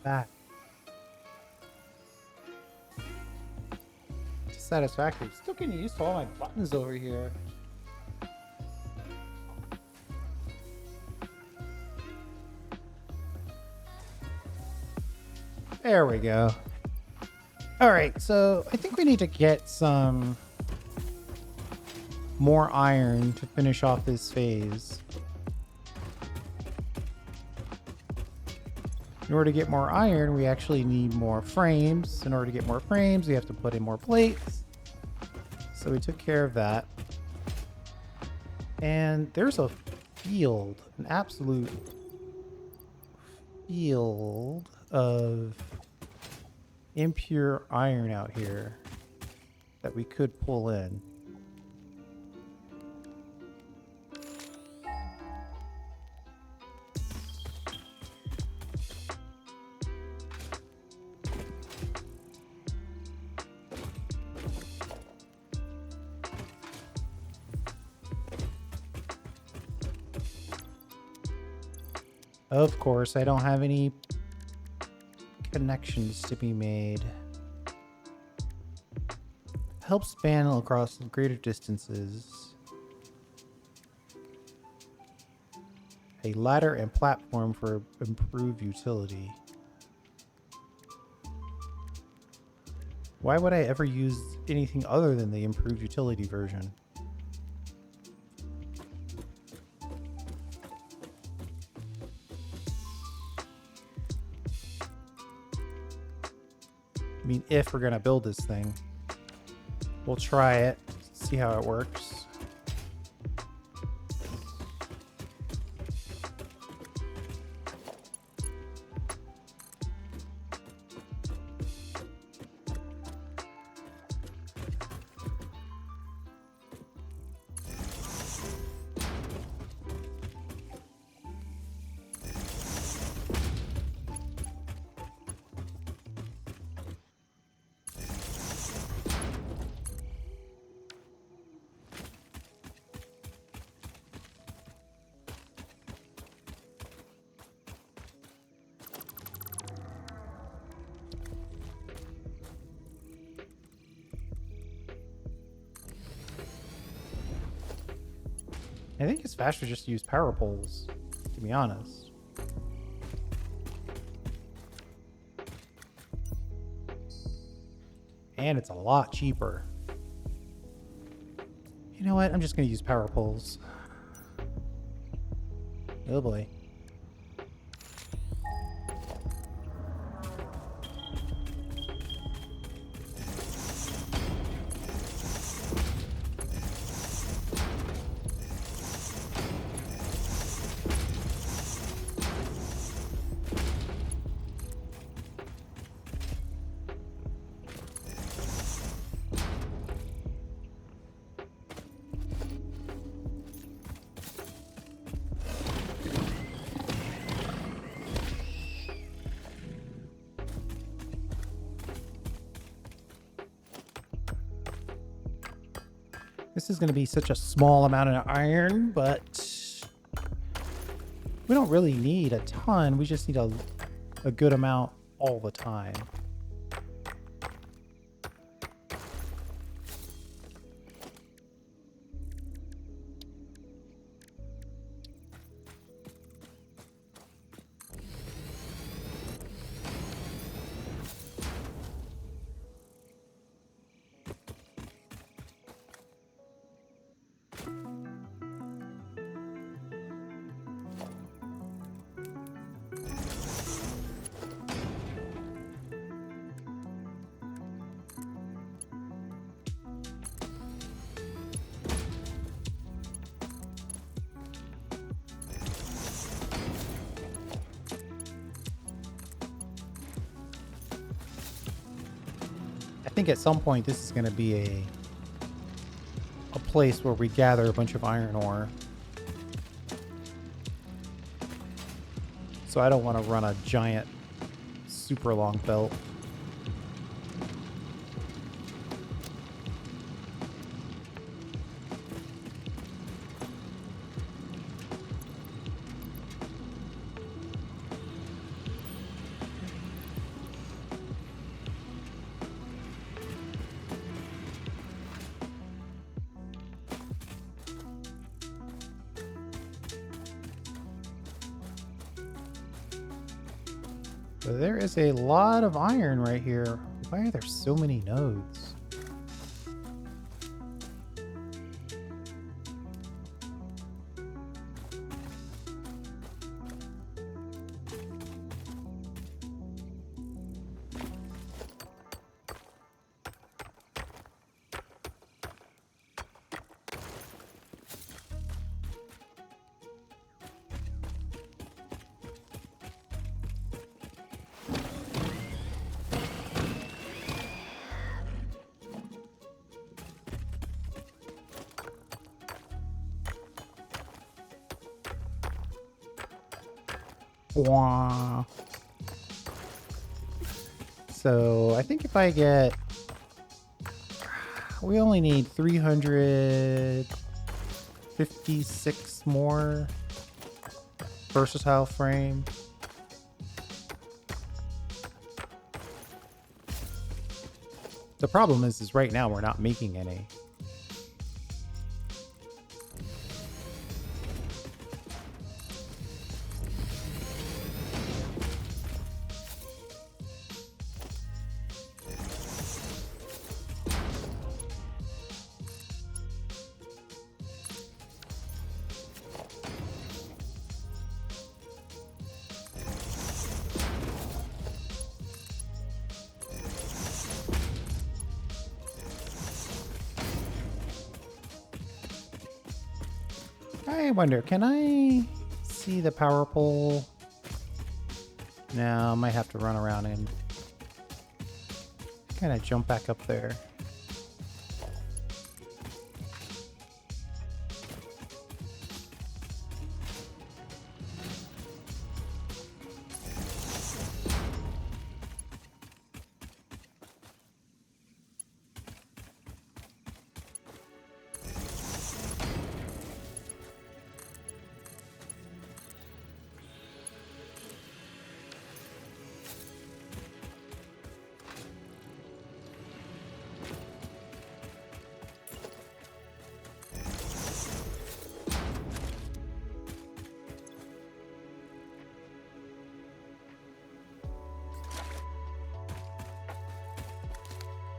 back. Satisfactory. Still getting used to all my buttons over here. There we go. All right, so I think we need to get some more iron to finish off this phase. In order to get more iron, we actually need more frames. In order to get more frames, we have to put in more plates. So we took care of that. And there's a field, an absolute field of impure iron out here that we could pull in. Of course, I don't have any connections to be made. Help span across greater distances. A ladder and platform for improved utility. Why would I ever use anything other than the improved utility version? I mean, if we're gonna build this thing, we'll try it, see how it works. I think it's faster just to use power poles, to be honest. And it's a lot cheaper. You know what? I'm just going to use power poles. Oh boy. This is going to be such a small amount of iron, but we don't really need a ton. We just need a good amount all the time. I think at some point this is going to be a place where we gather a bunch of iron ore. So I don't want to run a giant, super long belt. But there is a lot of iron right here. Why are there so many nodes? Wah. So I think if I get, we only need 356 more versatile frame. The problem is right now we're not making any. I wonder, can I see the power pole? No, I might have to run around and kind of jump back up there.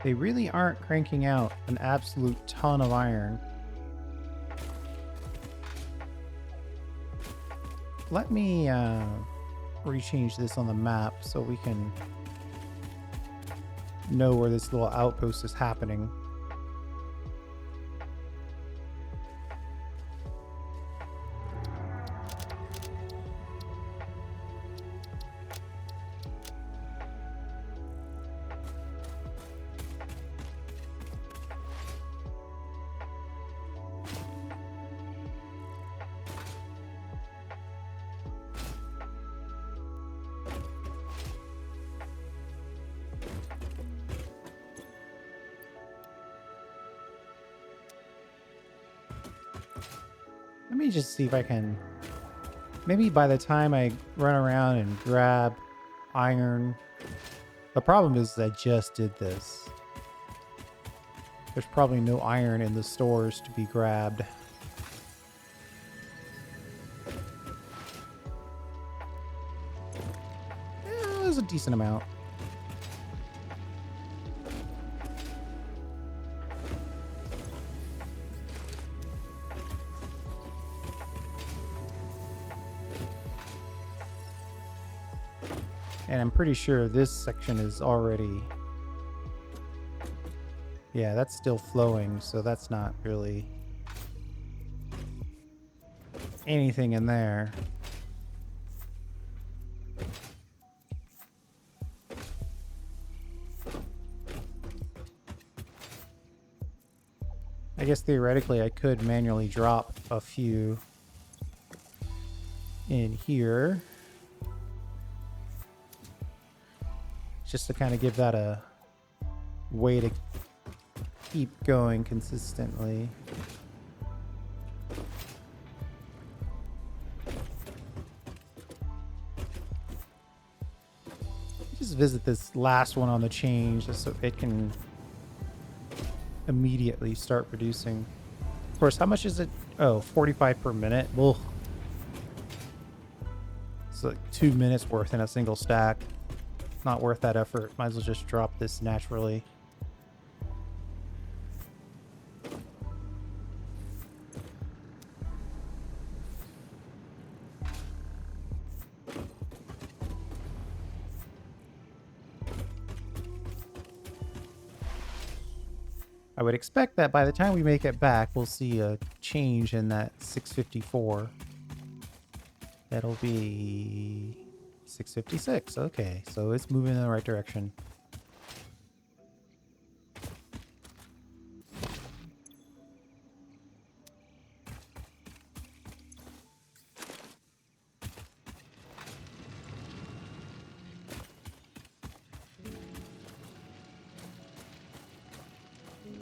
They really aren't cranking out an absolute ton of iron. Let me rechange this on the map so we can know where this little outpost is happening. Let me just see if I can, maybe by the time I run around and grab iron. The problem is I just did this. There's probably no iron in the stores to be grabbed. There's a decent amount. And I'm pretty sure this section is already... Yeah, that's still flowing, so that's not really anything in there. I guess theoretically I could manually drop a few in here, just to kind of give that a way to keep going consistently. Just visit this last one on the chain just so it can immediately start producing. Of course, how much is it? Oh, 45 per minute. Well, it's like 2 minutes worth in a single stack. not worth that effort. Might as well just drop this naturally. I would expect that by the time we make it back, we'll see a change in that 654. That'll be 656. Okay, so it's moving in the right direction.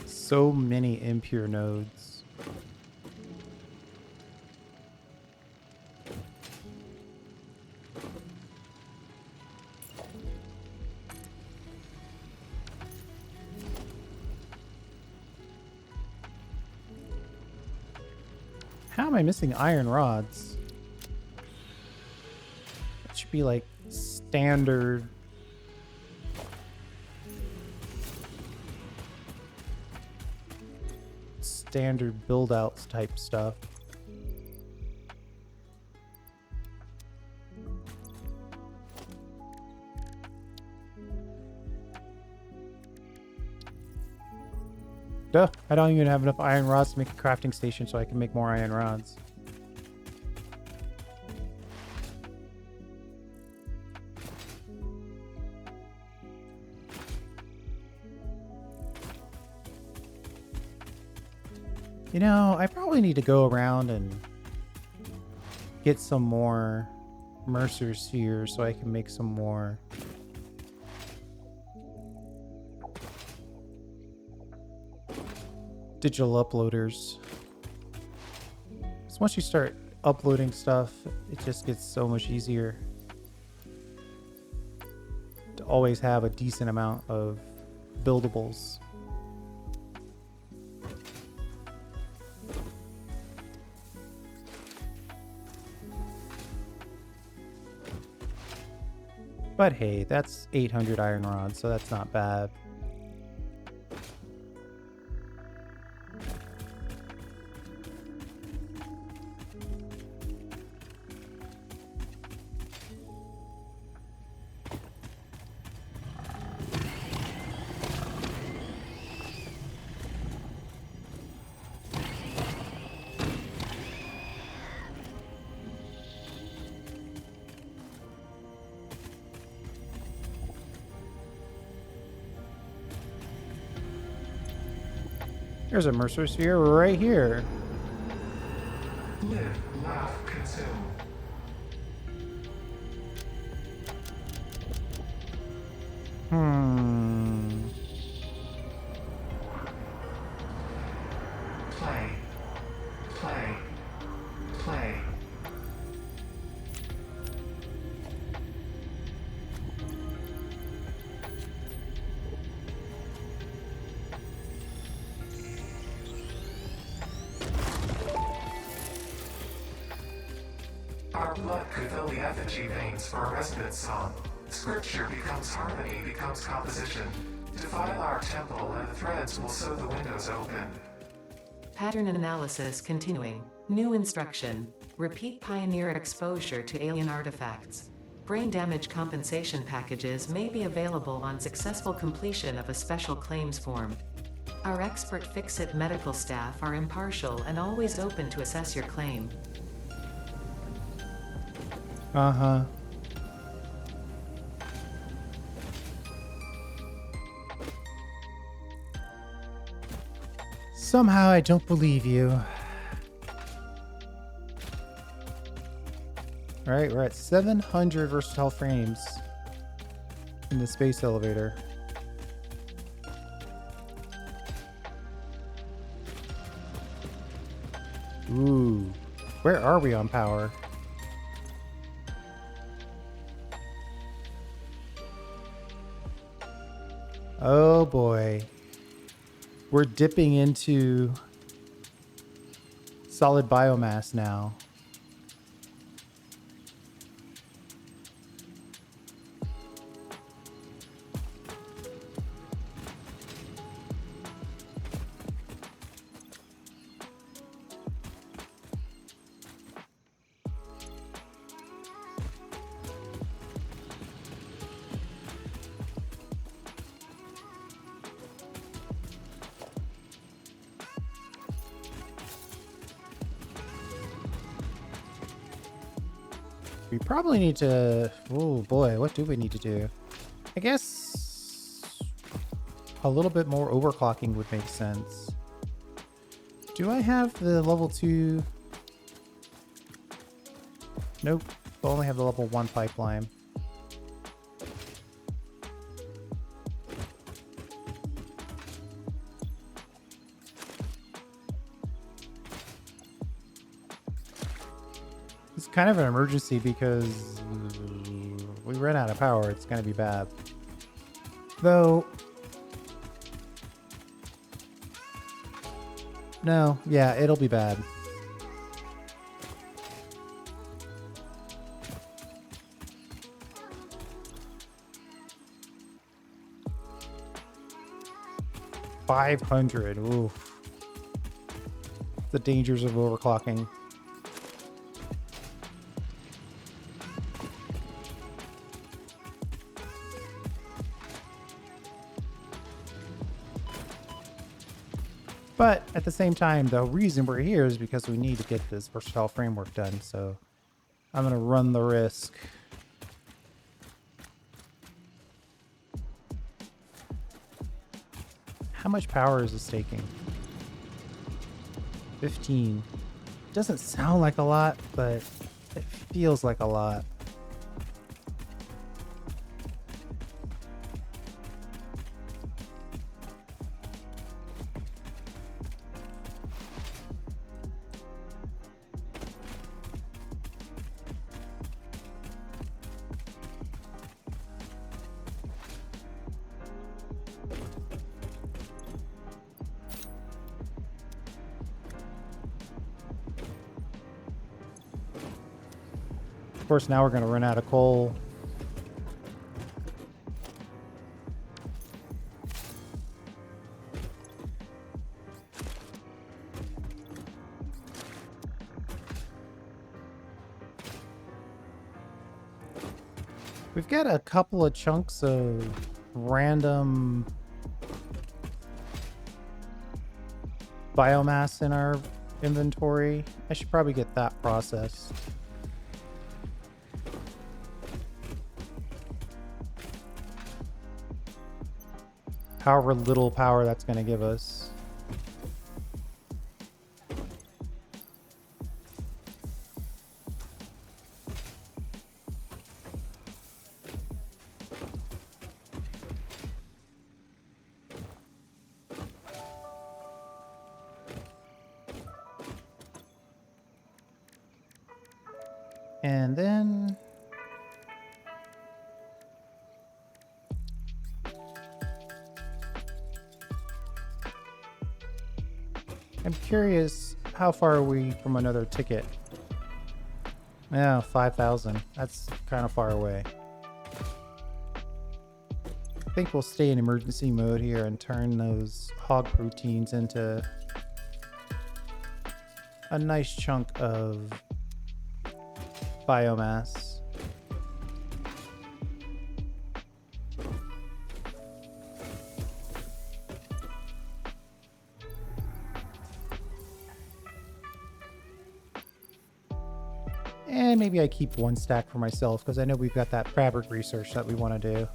So many impure nodes. How am I missing iron rods? That should be like standard. Standard build outs type stuff. Duh, I don't even have enough iron rods to make a crafting station so I can make more iron rods. You know, I probably need to go around and get some more Mercer Spheres so I can make some more digital uploaders. So once you start uploading stuff, it just gets so much easier to always have a decent amount of buildables. But hey, that's 800 iron rods, so that's not bad. There's a Mercer Sphere right here. Live, laugh, consume. Play, play, play. Our blood could fill the effigy veins for a resonant song. Scripture becomes harmony, becomes composition. Defile our temple and the threads will sew the windows open. Pattern analysis continuing. New instruction. Repeat pioneer exposure to alien artifacts. Brain damage compensation packages may be available on successful completion of a special claims form. Our expert Fix-It medical staff are impartial and always open to assess your claim. Uh-huh. Somehow I don't believe you. Alright, we're at 700 versatile frames in the space elevator. Ooh. Where are we on power? Oh boy. We're dipping into solid biomass now. We probably need to... Oh boy, what do we need to do? I guess a little bit more overclocking would make sense. Do I have the level 2? Nope. I only have the level 1 pipeline. It's kind of an emergency because we ran out of power. It's going to be bad. Though... No, yeah, it'll be bad. $500. Oof. The dangers of overclocking. But at the same time, the reason we're here is because we need to get this versatile framework done. So I'm going to run the risk. How much power is this taking? 15. Doesn't sound like a lot, but it feels like a lot. Of course, now we're going to run out of coal. We've got a couple of chunks of random biomass in our inventory. I should probably get that processed. However little power that's going to give us. And then... I'm curious, how far are we from another ticket? Yeah, 5,000. That's kind of far away. I think we'll stay in emergency mode here and turn those hog proteins into a nice chunk of biomass. And maybe I keep one stack for myself because I know we've got that fabric research that we want to do.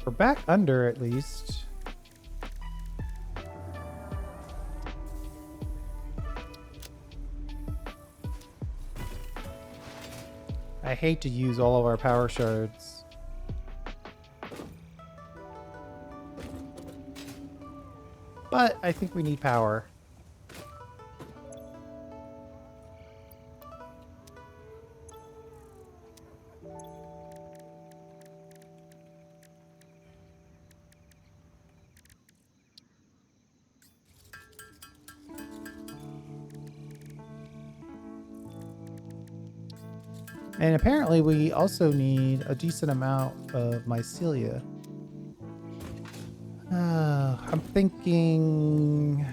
We're back under at least. I hate to use all of our power shards. But I think we need power. And apparently we also need a decent amount of mycelia. I'm thinking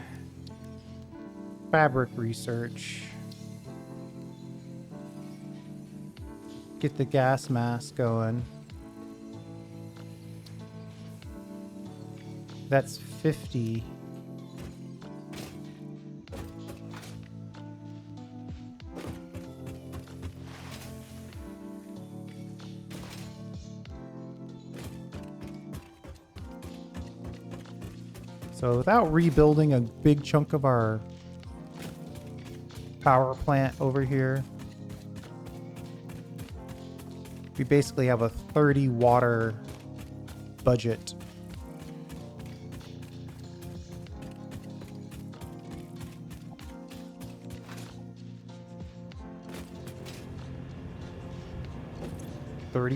fabric research. Get the gas mask going. That's 50. So without rebuilding a big chunk of our power plant over here, we basically have a 30 water budget.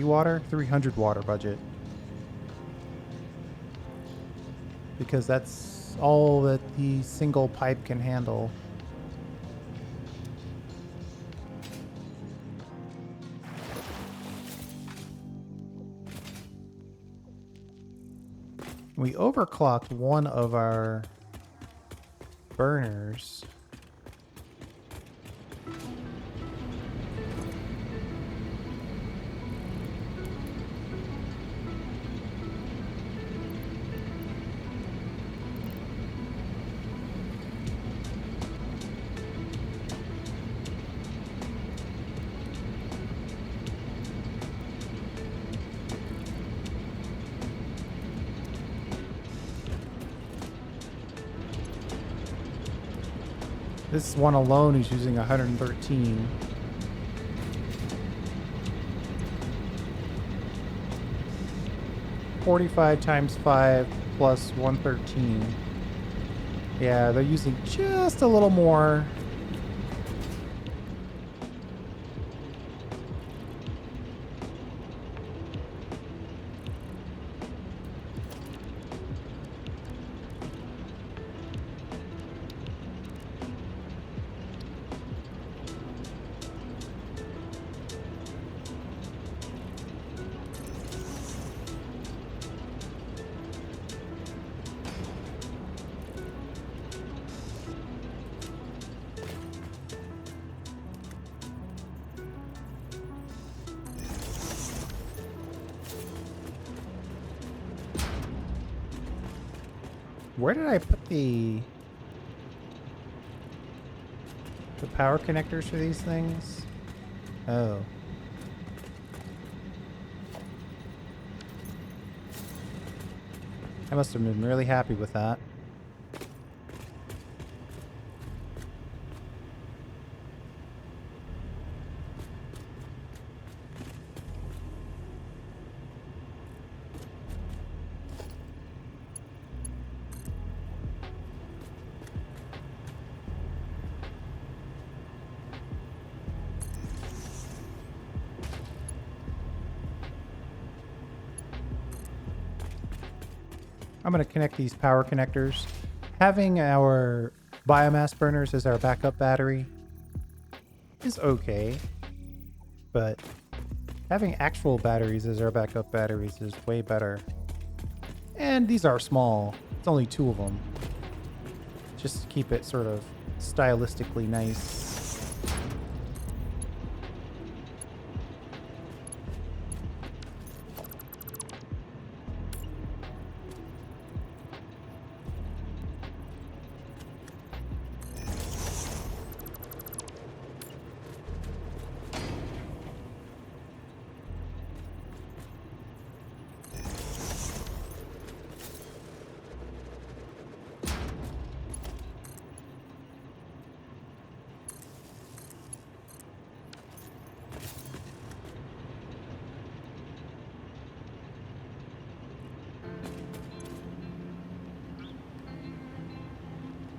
Water, 300 water budget. Because that's all that the single pipe can handle. We overclocked one of our burners. This one alone is using 113. $45 times 5 plus 113. Yeah, they're using just a little more. Where did I put the power connectors for these things? Oh. I must have been really happy with that. I'm going to connect these power connectors. Having our biomass burners as our backup battery is okay, but having actual batteries as our backup batteries is way better. And these are small. It's only 2 of them. Just to keep it sort of stylistically nice.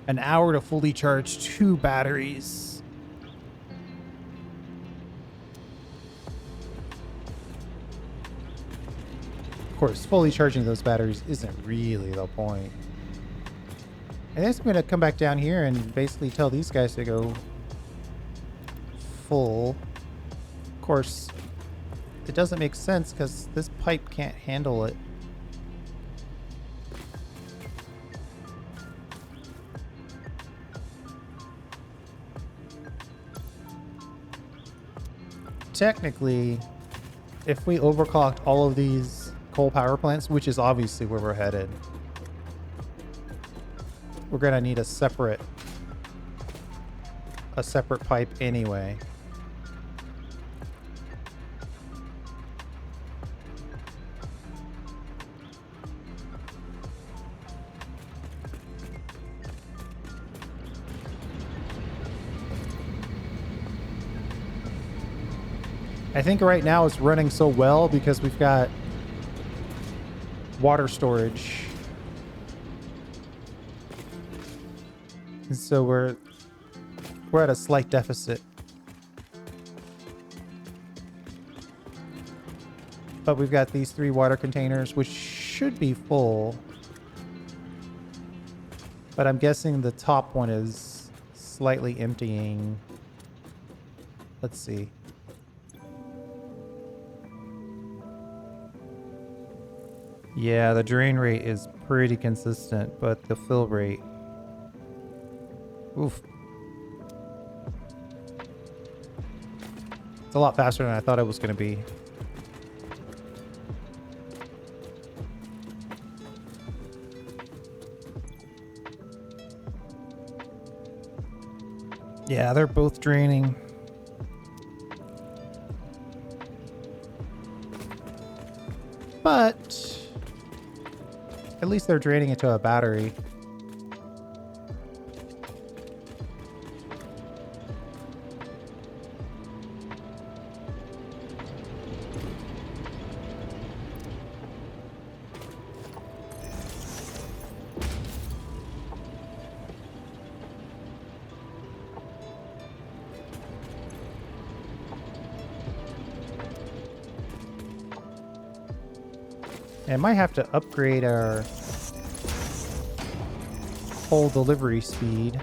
An hour to fully charge 2 batteries. Of course, fully charging those batteries isn't really the point. And then I'm going to come back down here and basically tell these guys to go full. Of course, it doesn't make sense because this pipe can't handle it. Technically, if we overclocked all of these coal power plants, which is obviously where we're headed, we're gonna need a separate pipe anyway. I think right now it's running so well because we've got water storage. And so we're at a slight deficit. But we've got these 3 water containers, which should be full. But I'm guessing the top one is slightly emptying. Let's see. Yeah, the drain rate is pretty consistent, but the fill rate... Oof. It's a lot faster than I thought it was going to be. Yeah, they're both draining. But at least they're draining into a battery. I might have to upgrade our whole delivery speed.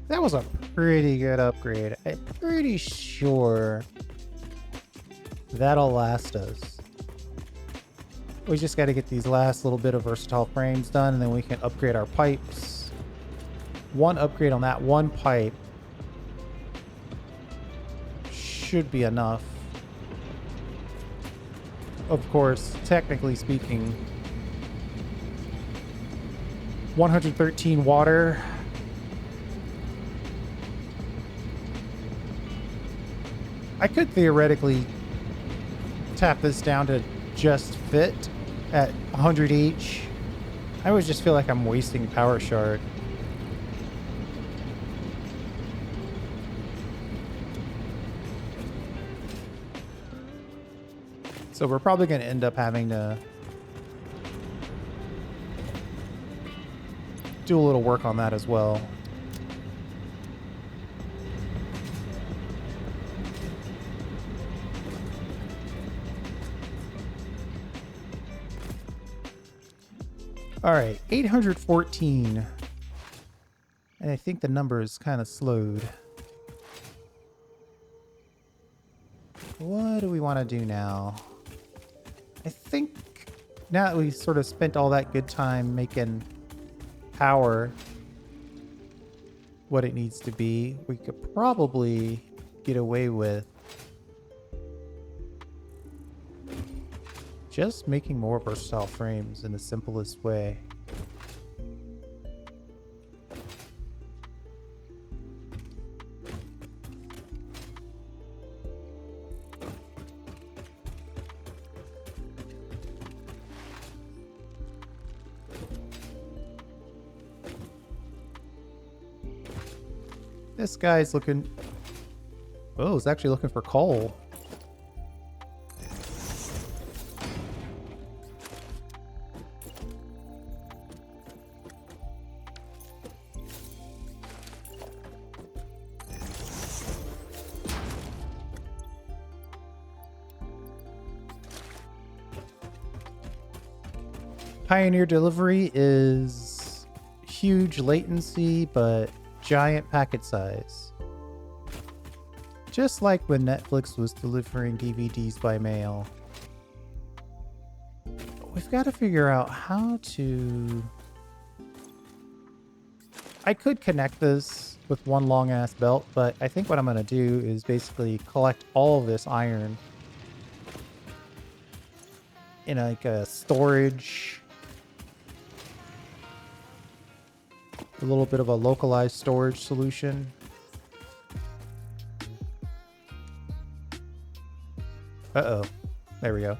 That was a pretty good upgrade. I'm pretty sure that'll last us. We just got to get these last little bit of versatile frames done, and then we can upgrade our pipes. One upgrade on that one pipe should be enough. Of course, technically speaking, 113 water. I could theoretically tap this down to just fit at 100 each. I always just feel like I'm wasting power shard. So we're probably going to end up having to do a little work on that as well. All right, 814. And I think the number is kind of slowed. What do we want to do now? I think now that we've sort of spent all that good time making power what it needs to be, we could probably get away with just making more versatile frames in the simplest way. This guy's looking... Oh, he's actually looking for coal. Pioneer delivery is huge latency, but giant packet size. Just like when Netflix was delivering DVDs by mail. We've got to figure out how to... I could connect this with one long ass belt, but I think what I'm going to do is basically collect all of this iron in like a storage... A little bit of a localized storage solution. Uh-oh. There we go.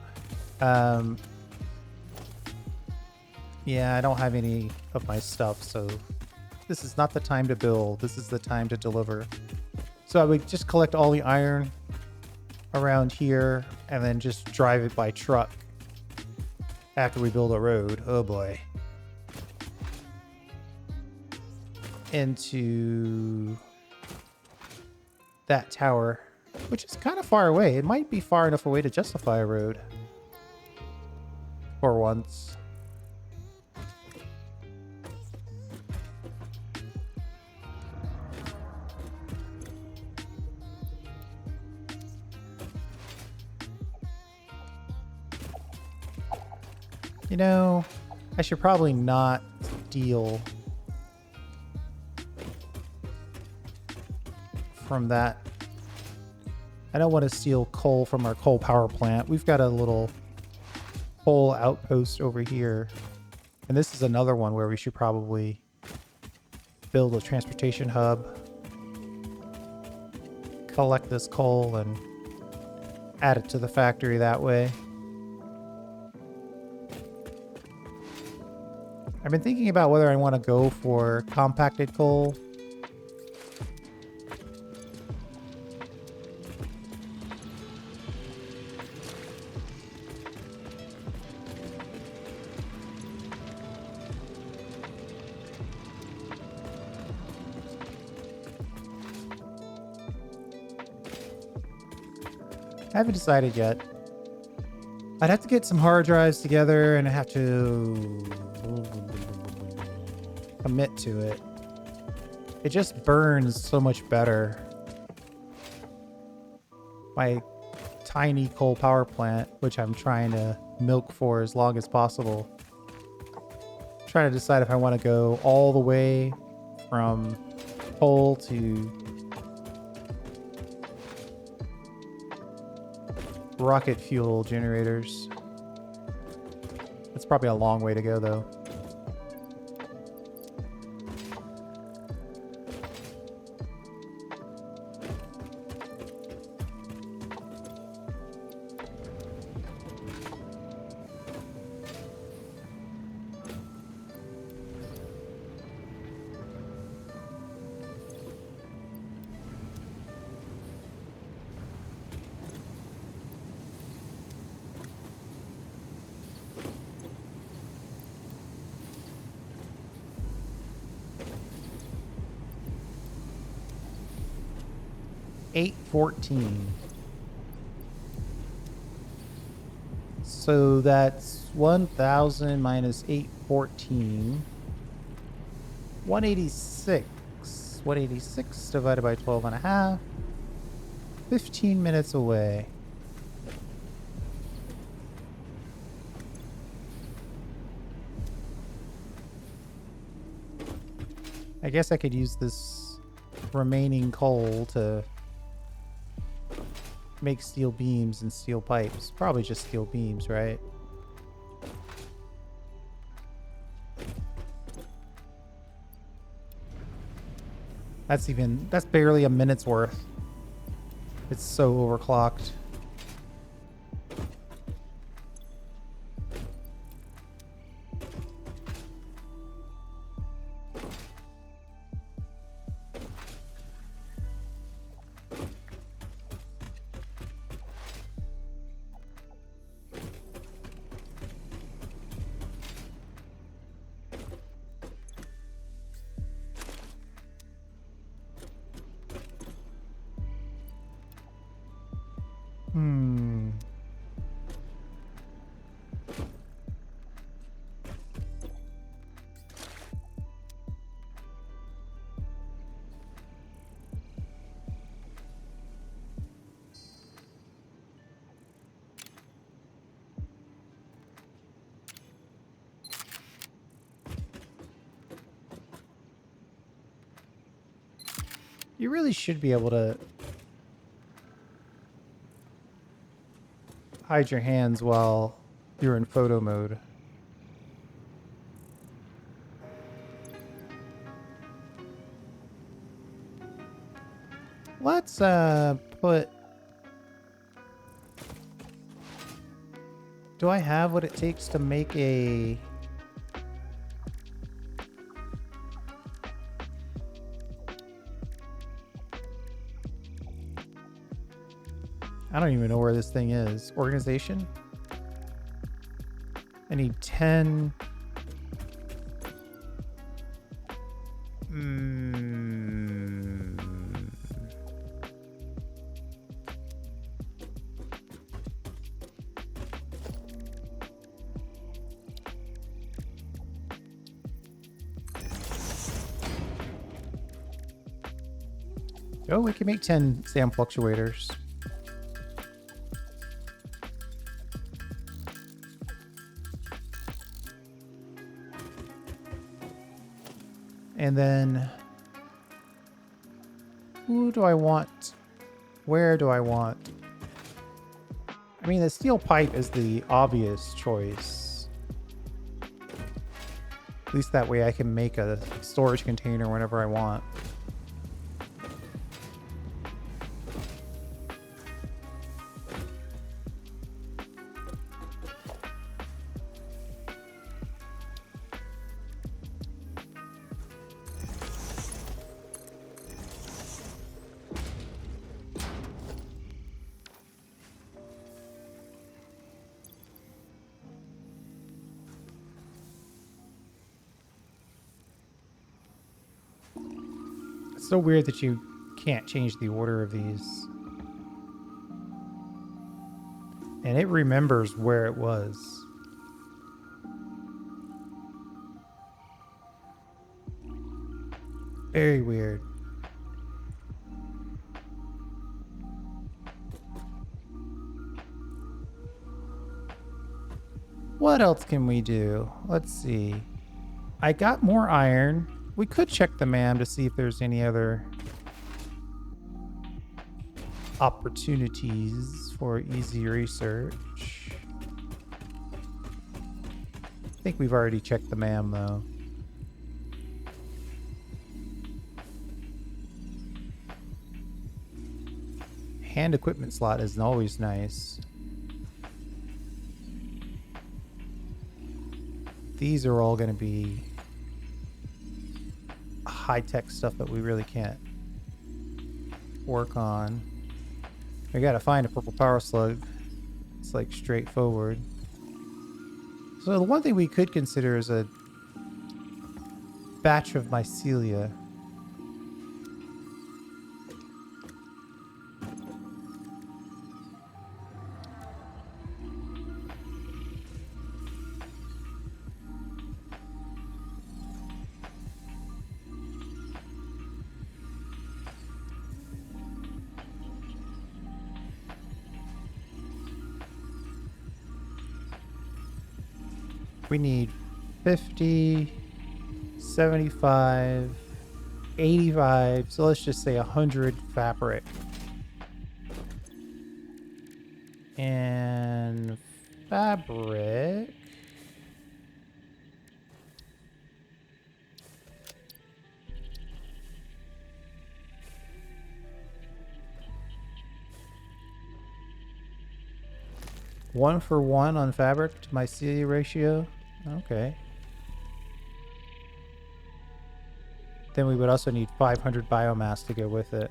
Yeah, I don't have any of my stuff, so this is not the time to build. This is the time to deliver. So I would just collect all the iron around here and then just drive it by truck after we build a road. Oh boy. Into that tower, which is kind of far away. It might be far enough away to justify a road for once. You know, I should probably not steal from that. I don't want to steal coal from our coal power plant. We've got a little coal outpost over here. And this is another one where we should probably build a transportation hub. Collect this coal and add it to the factory that way. I've been thinking about whether I want to go for compacted coal. I haven't decided yet. I'd have to get some hard drives together and I have to commit to it. It just burns so much better. My tiny coal power plant, which I'm trying to milk for as long as possible. I'm trying to decide if I want to go all the way from coal to rocket fuel generators. It's probably a long way to go though. $8.14. So that's 1,000 minus 814. 186. 186 divided by 12 and a half. 15 minutes away. I guess I could use this remaining coal to make steel beams and steel pipes. Probably just steel beams, right? That's barely a minute's worth. It's so overclocked. Hmm. You really should be able to hide your hands while you're in photo mode. Let's put... Do I have what it takes to make a... I don't even know where this thing is. Organization? I need 10... Oh, we can make 10 SAM fluctuators. And then, who do I want? Where do I want? I mean, the steel pipe is the obvious choice. At least that way I can make a storage container whenever I want. It's so weird that you can't change the order of these. And it remembers where it was. Very weird. What else can we do? Let's see. I got more iron. We could check the MAM to see if there's any other opportunities for easy research. I think we've already checked the MAM though. Hand equipment slot is always nice. These are all going to be high-tech stuff that we really can't work on. We gotta find a purple power slug. It's like straightforward. So the one thing we could consider is a batch of mycelia. We need 50, 75, 85, so let's just say 100 fabric. And fabric... One for one on fabric to mycelia ratio. Okay. Then we would also need 500 biomass to go with it.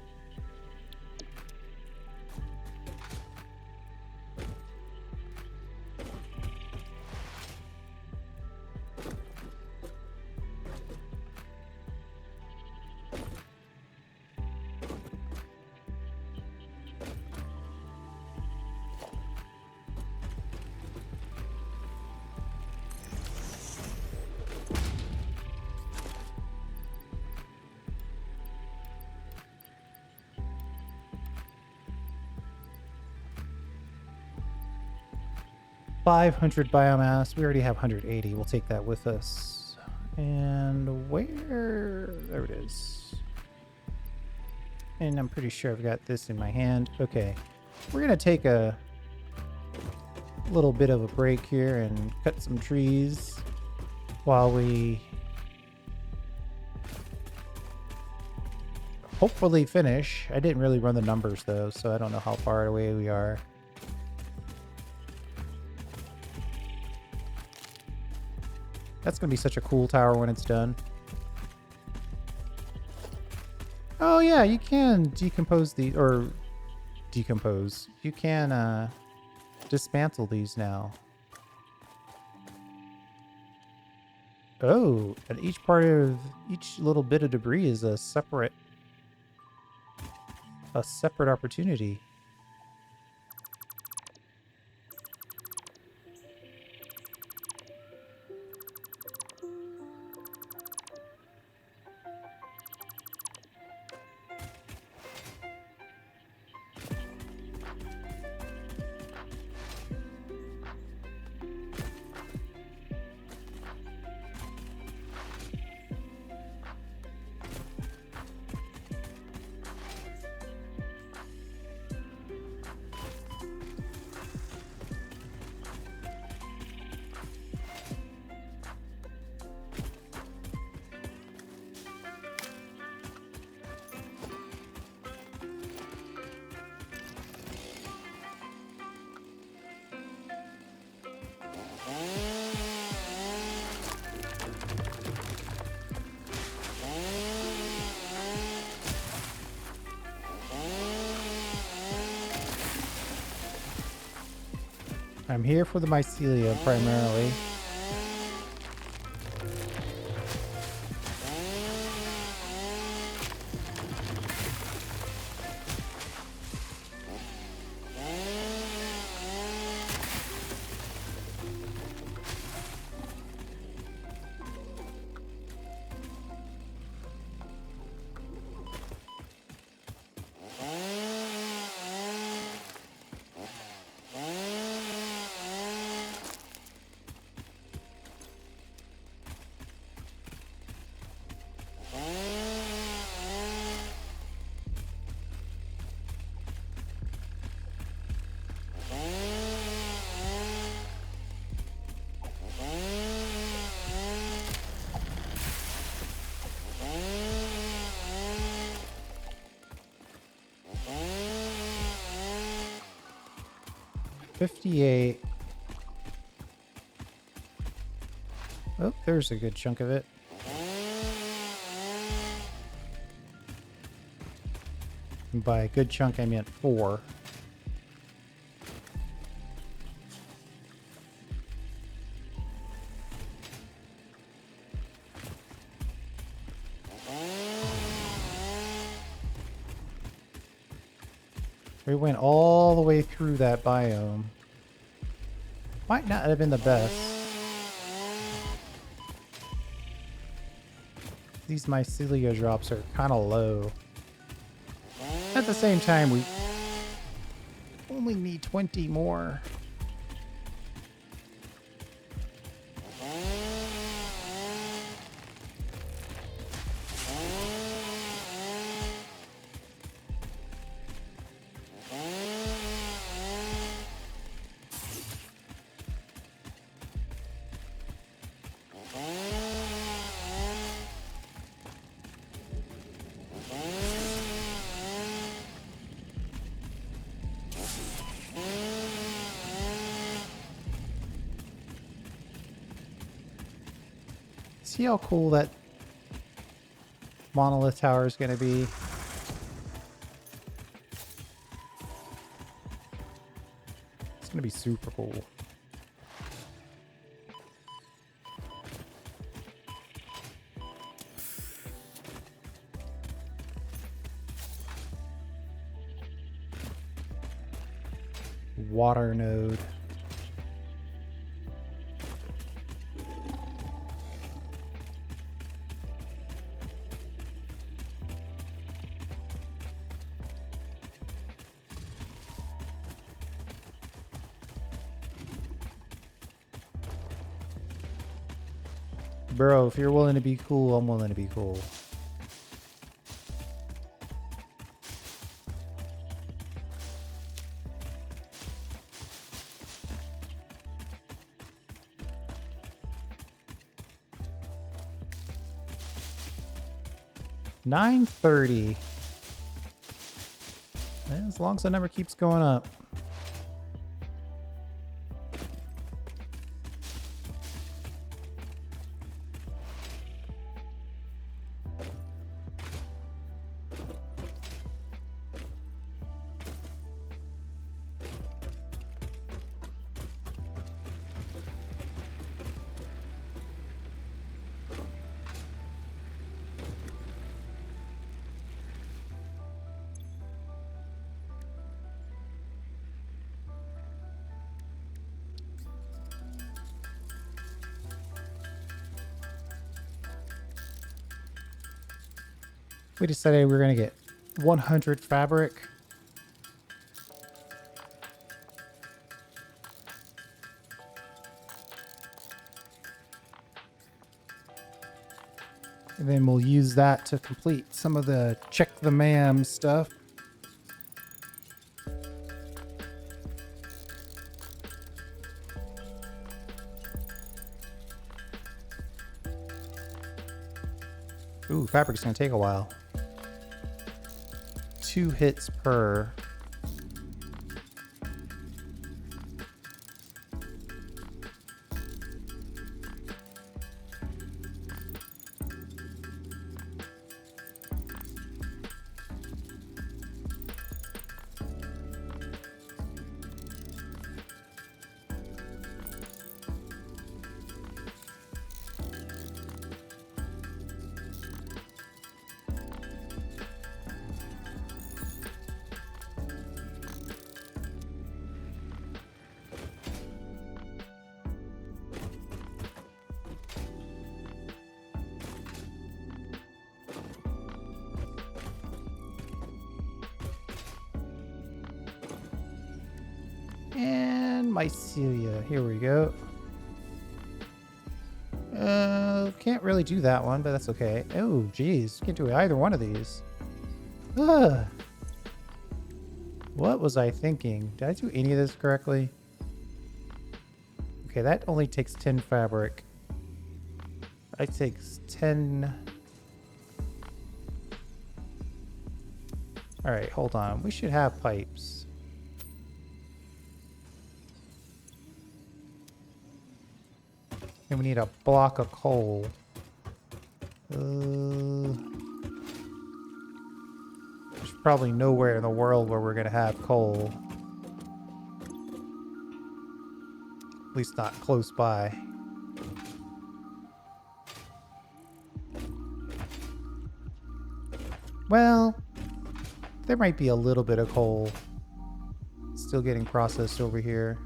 500 biomass. We already have 180. We'll take that with us. And where? There it is. And I'm pretty sure I've got this in my hand. Okay. We're going to take a little bit of a break here and cut some trees while we hopefully finish. I didn't really run the numbers though, so I don't know how far away we are. That's going to be such a cool tower when it's done. Oh yeah, you can decompose the, or decompose. You can dismantle these now. Oh, and each part of each little bit of debris is a separate opportunity. I'm here for the mycelia primarily. $58. Oh, there's a good chunk of it. And by a good chunk, I meant 4. We went all the way through that biome. Might not have been the best. These mycelia drops are kind of low. At the same time, we only need 20 more. See how cool that monolith tower is going to be? It's going to be super cool. Water node. Bro, if you're willing to be cool, I'm willing to be cool. $9.30. As long as the number keeps going up. We decided we're going to get 100 fabric. And then we'll use that to complete some of the check the ma'am stuff. Ooh, fabric's going to take a while. 2 hits per. And mycelia. Here we go. Can't really do that one, but that's okay. Oh, geez. Can't do either one of these. Ugh. What was I thinking? Did I do any of this correctly? Okay, that only takes 10 fabric. That takes 10... Alright, hold on. We should have pipes. And we need a block of coal. There's probably nowhere in the world where we're going to have coal. At least not close by. Well, there might be a little bit of coal still getting processed over here.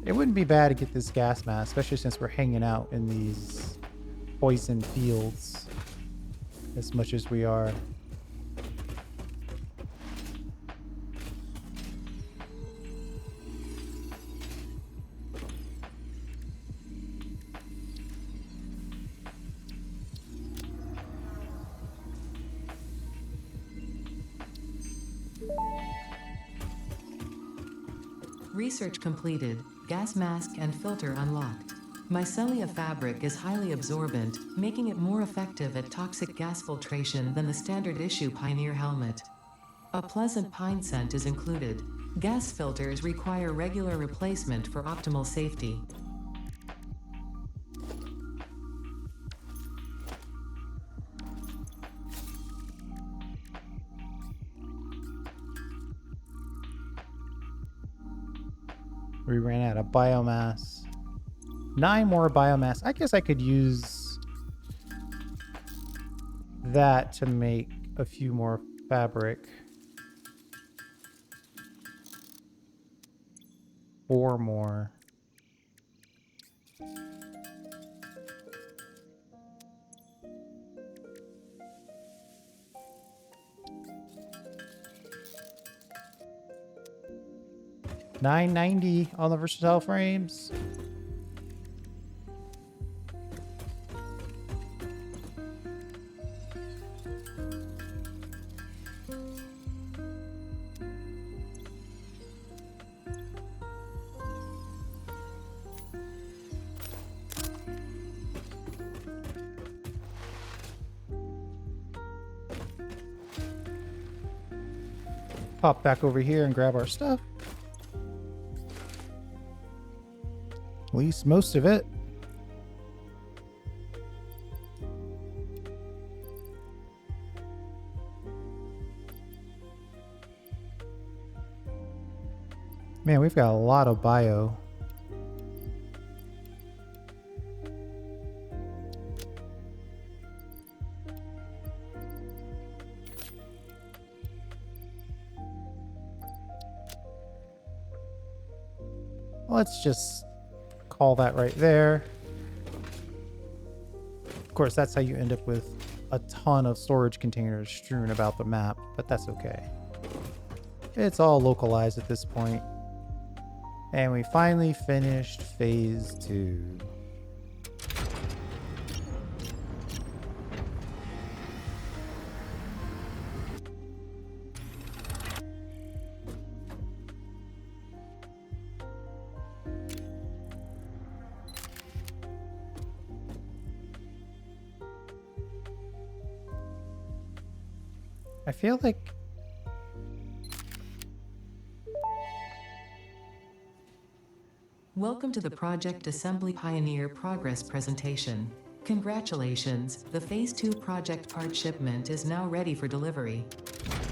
It wouldn't be bad to get this gas mask, especially since we're hanging out in these poison fields as much as we are. Research completed. Gas mask and filter unlocked. Mycelia fabric is highly absorbent, making it more effective at toxic gas filtration than the standard issue Pioneer helmet. A pleasant pine scent is included. Gas filters require regular replacement for optimal safety. We ran out of biomass. 9 more biomass. I guess I could use that to make a few more fabric. 4 more. $9.90 on the versatile frames. Pop back over here and grab our stuff. At least most of it. Man, we've got a lot of bio. Let's just call that right there. Of course, that's how you end up with a ton of storage containers strewn about the map, but that's okay. It's all localized at this point. And we finally finished phase 2. I feel like Welcome to the Project Assembly Pioneer Progress presentation. Congratulations, the Phase 2 project part shipment is now ready for delivery.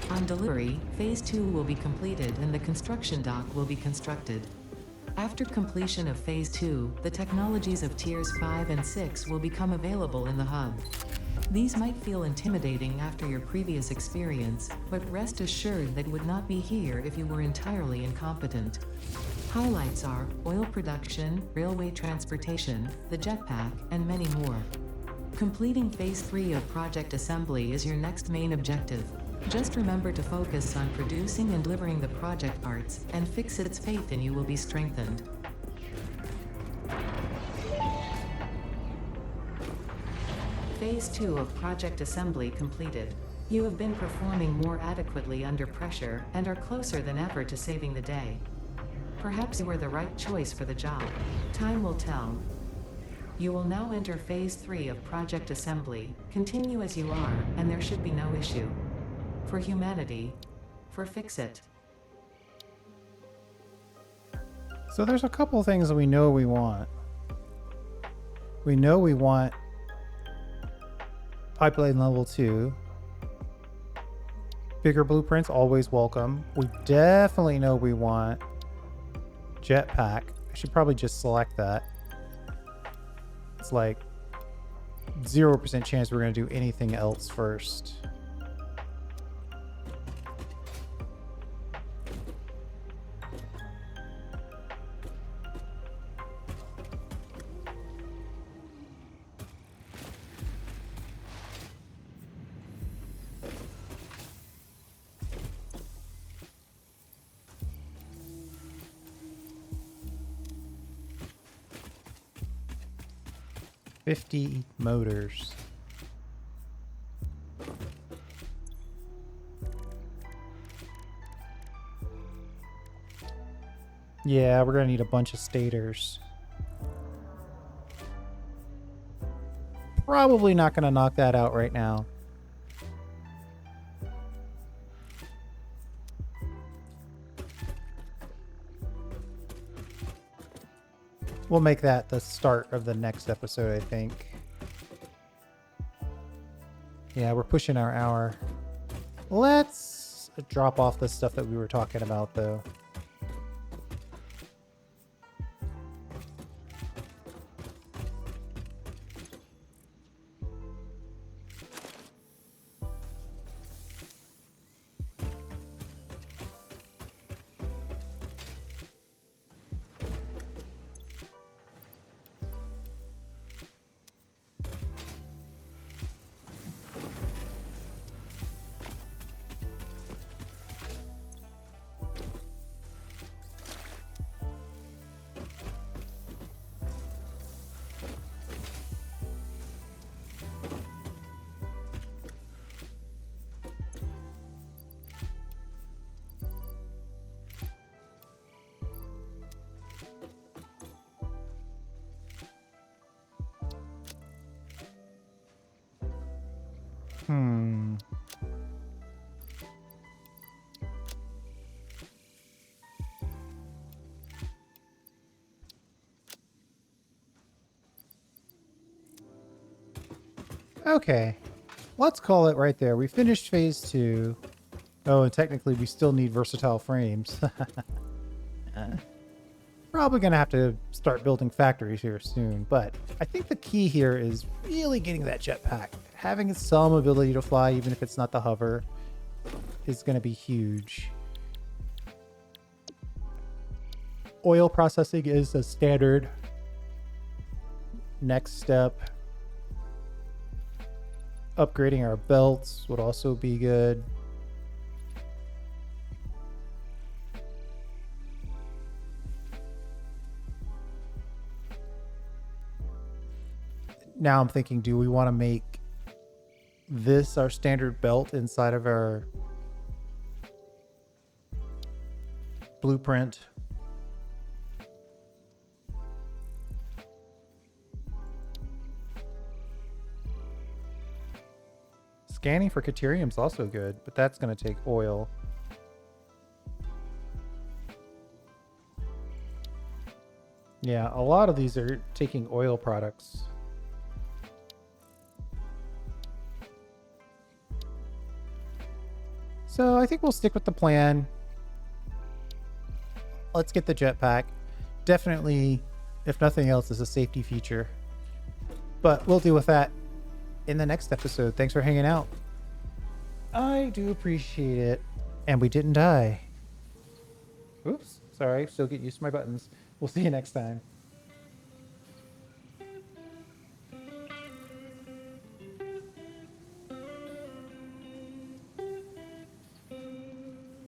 On delivery, Phase 2 will be completed and the construction dock will be constructed. After completion of Phase 2, the technologies of Tiers 5 and 6 will become available in the hub. These might feel intimidating after your previous experience, but rest assured that would not be here if you were entirely incompetent. Highlights are oil production, railway transportation, the jetpack, and many more. Completing Phase 3 of Project Assembly is your next main objective. Just remember to focus on producing and delivering the project parts, and fix its faith in you will be strengthened. Phase 2 of Project Assembly completed. You have been performing more adequately under pressure, and are closer than ever to saving the day. Perhaps you were the right choice for the job. Time will tell. You will now enter Phase 3 of Project Assembly. Continue as you are, and there should be no issue. For humanity. For Fix-It. so. There's a couple things that we know we want. We know we want pipeline level 2. Bigger blueprints, always welcome. We definitely know we want jetpack. I should probably just select that. It's like 0% chance we're going to do anything else first. $50 motors. Yeah, we're gonna need a bunch of stators. Probably not gonna knock that out right now. We'll make that the start of the next episode, I think. Yeah, we're pushing our hour. Let's drop off the stuff that we were talking about, though. Hmm. Okay. Let's call it right there. We finished phase 2. Oh, and technically we still need versatile frames. Probably going to have to start building factories here soon, but I think the key here is really getting that jetpack. Having some ability to fly, even if it's not the hover, is going to be huge. Oil processing is a standard next step. Upgrading our belts would also be good. Now I'm thinking, do we want to make this our standard belt inside of our blueprint? Scanning for Caterium is also good, but that's going to take oil. Yeah, a lot of these are taking oil products. So I think we'll stick with the plan. Let's get the jetpack. Definitely, if nothing else, is a safety feature. But we'll deal with that in the next episode. Thanks for hanging out. I do appreciate it. And we didn't die. Oops, sorry. Still get used to my buttons. We'll see you next time.